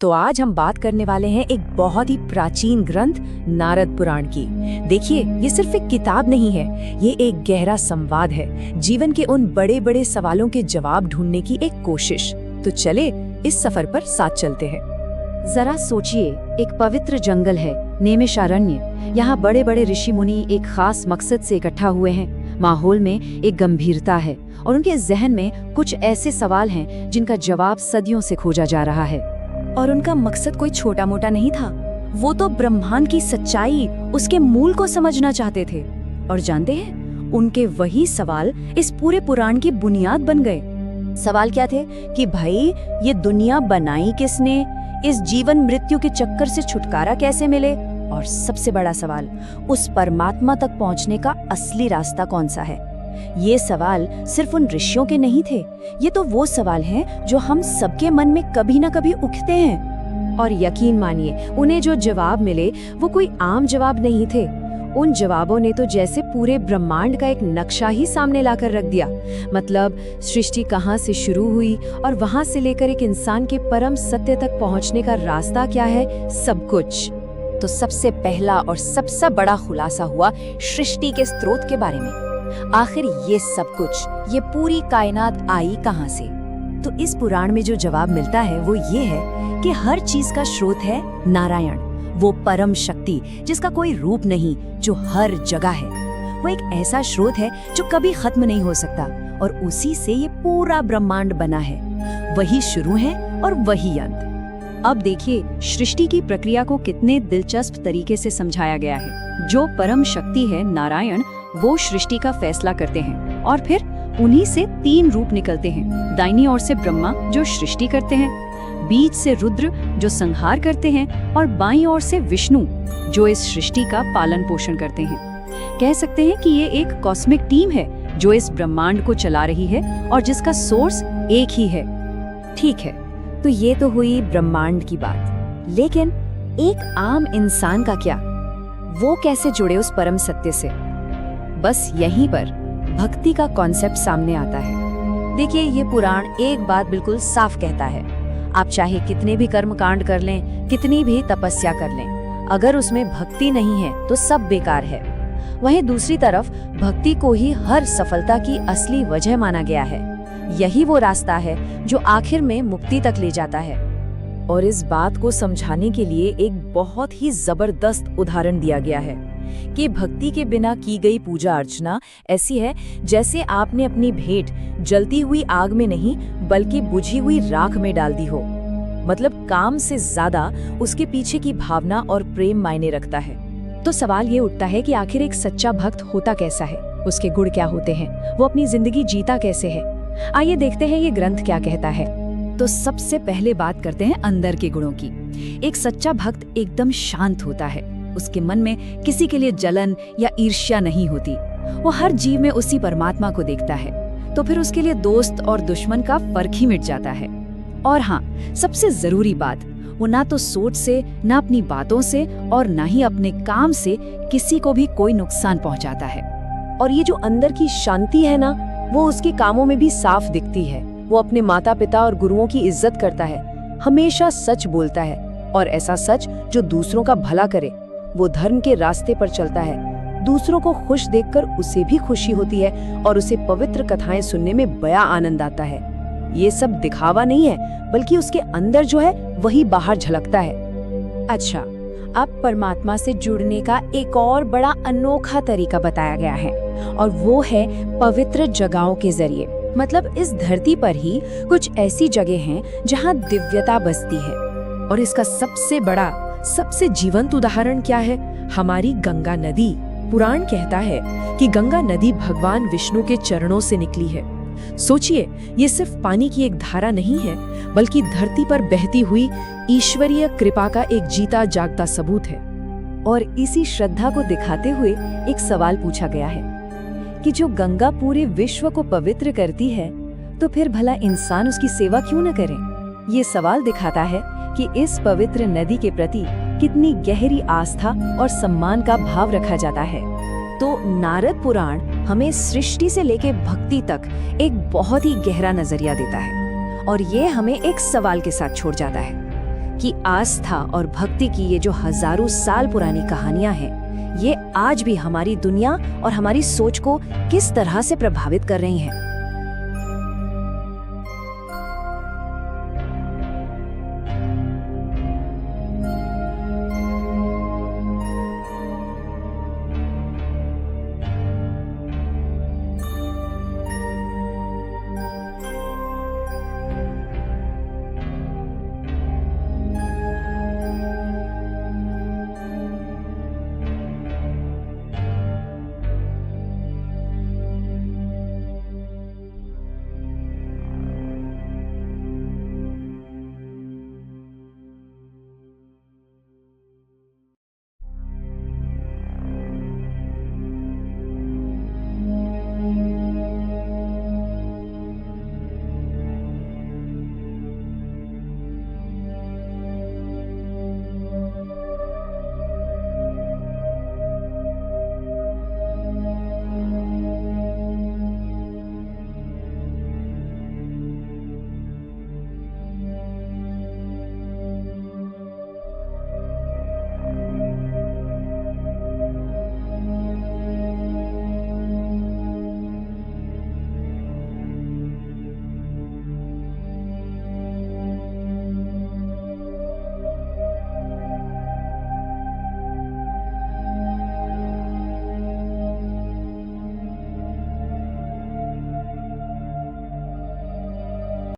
तो आज हम बात करने वाले हैं एक बहुत ही प्राचीन ग्रंथ नारद पुराण की। देखिए, ये सिर्फ एक किताब नहीं है, ये एक गहरा संवाद है, जीवन के उन बड़े बड़े सवालों के जवाब ढूंढने की एक कोशिश। तो चले इस सफर पर साथ चलते हैं। जरा सोचिए, एक पवित्र जंगल है, नैमिषारण्य। यहाँ बड़े बड़े ऋषि मुनि एक खास मकसद से इकट्ठा हुए हैं। माहौल में एक गंभीरता है और उनके जहन में कुछ ऐसे सवाल हैं जिनका जवाब सदियों से खोजा जा रहा है। और उनका मकसद कोई छोटा मोटा नहीं था, वो तो ब्रह्मांड की सच्चाई, उसके मूल को समझना चाहते थे। और जानते हैं, उनके वही सवाल इस पूरे पुराण की बुनियाद बन गए। सवाल क्या थे कि भाई, ये दुनिया बनाई किसने, इस जीवन मृत्यु के चक्कर से छुटकारा कैसे मिले, और सबसे बड़ा सवाल, उस परमात्मा तक पहुंचने का असली रास्ता कौन सा है। ये सवाल सिर्फ उन ऋषियों के नहीं थे, ये तो वो सवाल हैं जो हम सबके मन में कभी ना कभी उठते हैं। और यकीन मानिए, उन्हें जो जवाब मिले वो कोई आम जवाब नहीं थे। उन जवाबों ने तो जैसे पूरे ब्रह्मांड का एक नक्शा ही सामने लाकर रख दिया। मतलब सृष्टि कहाँ से शुरू हुई और वहां से लेकर एक इंसान के परम सत्य तक पहुंचने का रास्ता क्या है, सब कुछ। तो सबसे पहला और सबसे बड़ा खुलासा हुआ सृष्टि के स्रोत के बारे में। आखिर ये सब कुछ, ये पूरी कायनात आई कहाँ से? तो इस पुराण में जो जवाब मिलता है वो ये है कि हर चीज का स्रोत है नारायण, वो परम शक्ति जिसका कोई रूप नहीं, जो हर जगह है। वो एक ऐसा स्रोत है जो कभी खत्म नहीं हो सकता, और उसी से ये पूरा ब्रह्मांड बना है। वही शुरू है और वही अंत। अब देखिए, सृष्टि की प्रक्रिया को कितने दिलचस्प तरीके से समझाया गया है। जो परम शक्ति है नारायण, वो सृष्टि का फैसला करते हैं, और फिर उन्हीं से 3 रूप निकलते हैं। दाहिनी ओर से ब्रह्मा जो सृष्टि करते हैं, बीच से रुद्र जो संहार करते हैं, और बाईं ओर से विष्णु जो इस सृष्टि का पालन पोषण करते हैं। कह सकते हैं कि ये एक कॉस्मिक टीम है जो इस ब्रह्मांड को चला रही है और जिसका सोर्स एक ही है। ठीक है, तो ये तो हुई ब्रह्मांड की बात, लेकिन एक आम इंसान का क्या? वो कैसे जुड़े उस परम सत्य से? बस यहीं पर भक्ति का कॉन्सेप्ट सामने आता है। देखिए, ये पुराण एक बात बिल्कुल साफ कहता है, आप चाहे कितने भी कर्म कांड कर लें, कितनी भी तपस्या कर लें, अगर उसमें भक्ति नहीं है तो सब बेकार है। वहीं दूसरी तरफ भक्ति को ही हर सफलता की असली वजह माना गया है। यही वो रास्ता है जो आखिर में मुक्ति तक ले जाता है। और इस बात को समझाने के लिए एक बहुत ही जबरदस्त उदाहरण दिया गया है कि भक्ति के बिना की गई पूजा अर्चना ऐसी है जैसे आपने अपनी भेंट जलती हुई आग में नहीं बल्कि बुझी हुई राख में डाल दी हो। मतलब काम से ज्यादा उसके पीछे की भावना और प्रेम मायने रखता है। तो सवाल ये उठता है कि आखिर एक सच्चा भक्त होता कैसा है, उसके गुण क्या होते हैं, वो अपनी जिंदगी जीता कैसे है। आइए देखते हैं ये ग्रंथ क्या कहता है। तो सबसे पहले बात करते हैं अंदर के गुणों की। एक सच्चा भक्त एकदम शांत होता है, उसके मन में किसी के लिए जलन या ईर्ष्या नहीं होती। वो हर जीव में उसी परमात्मा को देखता है, तो फिर उसके लिए दोस्त और दुश्मन का फर्क ही मिट जाता है। और हाँ, सबसे जरूरी बात, वो ना तो सोच से, ना अपनी बातों से, और ना ही अपने काम से किसी को भी कोई नुकसान पहुंचाता है। और ये जो अंदर की शांति है ना, वो उसके कामों में भी साफ दिखती है। वो अपने माता पिता और गुरुओं की इज्जत करता है, हमेशा सच बोलता है, और ऐसा सच जो दूसरों का भला करे। वो धर्म के रास्ते पर चलता है, दूसरों को खुश देखकर उसे भी खुशी होती है, और उसे पवित्र कथाएं सुनने में बड़ा आनंद आता है। ये सब दिखावा नहीं है, बल्कि उसके अंदर जो है वही बाहर झलकता है। अच्छा, अब परमात्मा से जुड़ने का एक और बड़ा अनोखा तरीका बताया गया है, और वो है पवित्र जगहों के जरिए। मतलब इस धरती पर ही कुछ ऐसी जगह हैं जहाँ दिव्यता बसती है। और इसका सबसे बड़ा, सबसे जीवंत उदाहरण क्या है? हमारी गंगा नदी। पुराण कहता है कि गंगा नदी भगवान विष्णु के चरणों से निकली है। सोचिए, ये सिर्फ पानी की एक धारा नहीं है, बल्कि धरती पर बहती हुई ईश्वरीय कृपा का एक जीता जागता सबूत है। और इसी श्रद्धा को दिखाते हुए एक सवाल पूछा गया है कि जो गंगा पूरे विश्व को पवित्र करती है, तो फिर भला इंसान उसकी सेवा क्यों न करें? ये सवाल दिखाता है कि इस पवित्र नदी के प्रति कितनी गहरी आस्था और सम्मान का भाव रखा जाता है। तो नारद पुराण हमें सृष्टि से लेकर भक्ति तक एक बहुत ही गहरा नजरिया देता है, और ये हमें एक सवाल के साथ छोड़ जाता है कि आस्था और भक्ति की ये जो हजारों साल पुरानी कहानियां हैं, ये आज भी हमारी दुनिया और हमारी सोच को किस तरह से प्रभावित कर रही हैं।